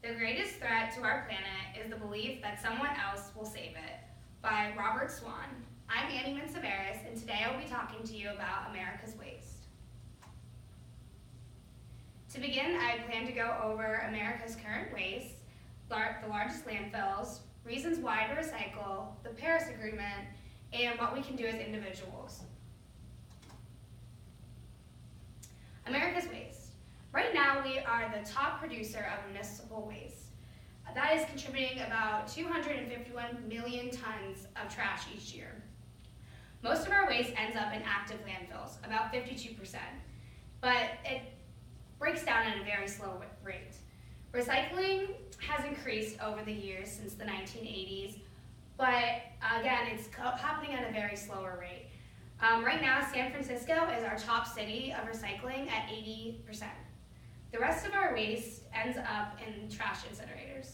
The Greatest Threat to Our Planet is the Belief That Someone Else Will Save It by Robert Swan. I'm Annie Manseveris, and today I'll be talking to you about America's waste. To begin, I plan to go over America's current waste, the largest landfills, reasons why to recycle, the Paris Agreement, and what we can do as individuals. America's waste. Right now, we are the top producer of municipal waste. That is contributing about 251 million tons of trash each year. Most of our waste ends up in active landfills, about 52%, but it breaks down at a very slow rate. Recycling has increased over the years since the 1980s, but again, it's happening at a very slower rate. Right now, San Francisco is our top city of recycling at 80%. The rest of our waste ends up in trash incinerators.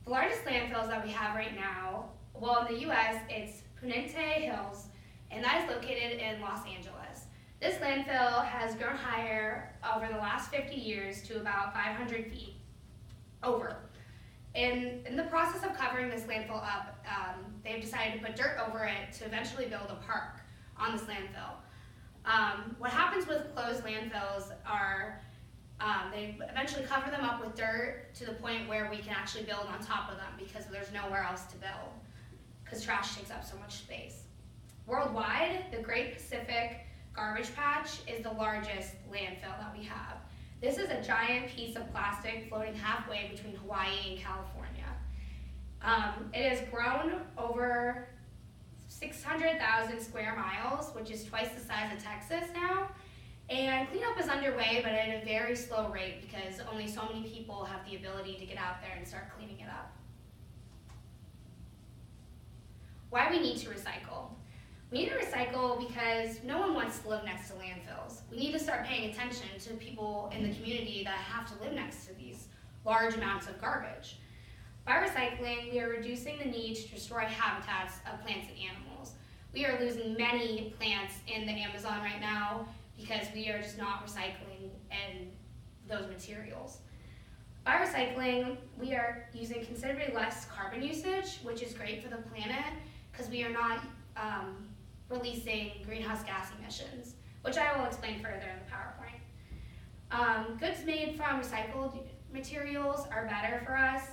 The largest landfills that we have right now, well, in the US, it's Punente Hills, and that is located in Los Angeles. This landfill has grown higher over the last 50 years to about 500 feet over. In the process of covering this landfill up, they've decided to put dirt over it to eventually build a park on this landfill. What happens with closed landfills are they eventually cover them up with dirt to the point where we can actually build on top of them because there's nowhere else to build because trash takes up so much space. Worldwide, the Great Pacific Garbage Patch is the largest landfill that we have. This is a giant piece of plastic floating halfway between Hawaii and California. It has grown over 600,000 square miles, which is twice the size of Texas now. And cleanup is underway, but at a very slow rate because only so many people have the ability to get out there and start cleaning it up. Why we need to recycle. We need to recycle because no one wants to live next to landfills. We need to start paying attention to people in the community that have to live next to these large amounts of garbage. By recycling, we are reducing the need to destroy habitats of plants and animals. We are losing many plants in the Amazon right now because we are just not recycling in those materials. By recycling, we are using considerably less carbon usage, which is great for the planet because we are not releasing greenhouse gas emissions, which I will explain further in the PowerPoint. Goods made from recycled materials are better for us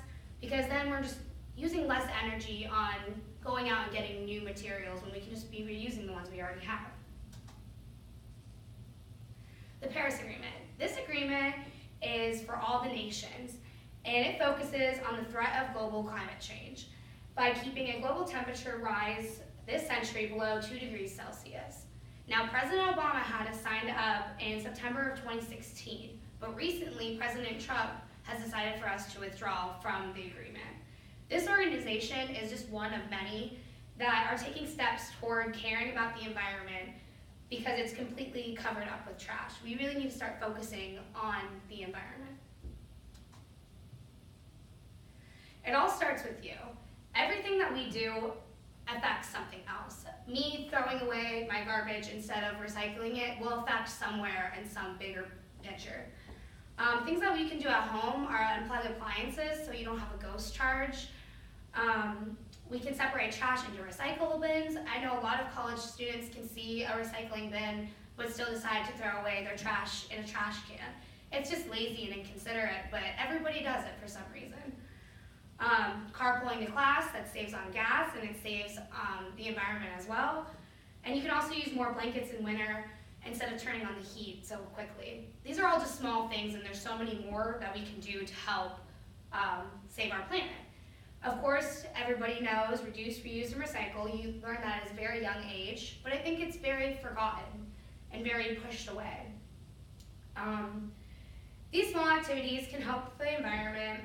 because then we're just using less energy on going out and getting new materials when we can just be reusing the ones we already have. The Paris Agreement. This agreement is for all the nations, and it focuses on the threat of global climate change by keeping a global temperature rise this century below 2 degrees Celsius. Now, President Obama had us signed up in September of 2016, but recently President Trump has decided for us to withdraw from the agreement. This organization is just one of many that are taking steps toward caring about the environment because it's completely covered up with trash. We really need to start focusing on the environment. It all starts with you. Everything that we do affects something else. Me throwing away my garbage instead of recycling it will affect somewhere in some bigger picture. Things that we can do at home are unplug appliances so you don't have a ghost charge. We can separate trash into recyclable bins. I know a lot of college students can see a recycling bin but still decide to throw away their trash in a trash can. It's just lazy and inconsiderate, but everybody does it for some reason. Carpooling to class, that saves on gas and it saves the environment as well. And you can also use more blankets in winter instead of turning on the heat so quickly. These are all just small things, and there's so many more that we can do to help save our planet. Of course, everybody knows reduce, reuse, and recycle. You learn that at a very young age, but I think it's very forgotten and very pushed away. These small activities can help the environment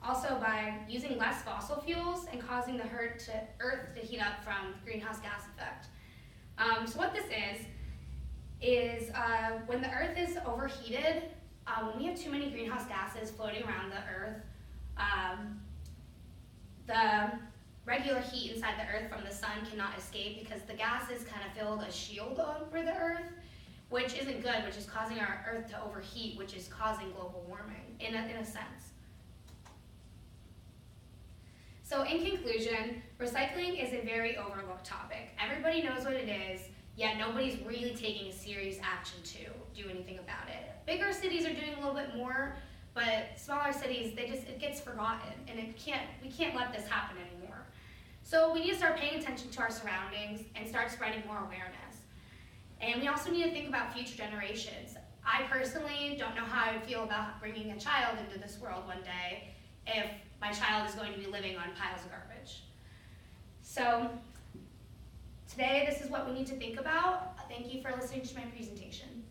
also by using less fossil fuels and causing the Earth to heat up from the greenhouse gas effect. So what this is when the Earth is overheated, when we have too many greenhouse gases floating around the Earth, the regular heat inside the Earth from the sun cannot escape because the gases kind of build a shield over the Earth, which isn't good, which is causing our Earth to overheat, which is causing global warming in a sense. So in conclusion, recycling is a very overlooked topic. Everybody knows what it is, yet nobody's really taking serious action to do anything about it. Bigger cities are doing a little bit more, but smaller cities, it gets forgotten, and we can't let this happen anymore. So we need to start paying attention to our surroundings and start spreading more awareness. And we also need to think about future generations. I personally don't know how I would feel about bringing a child into this world one day if my child is going to be living on piles of garbage. So today, this is what we need to think about. Thank you for listening to my presentation.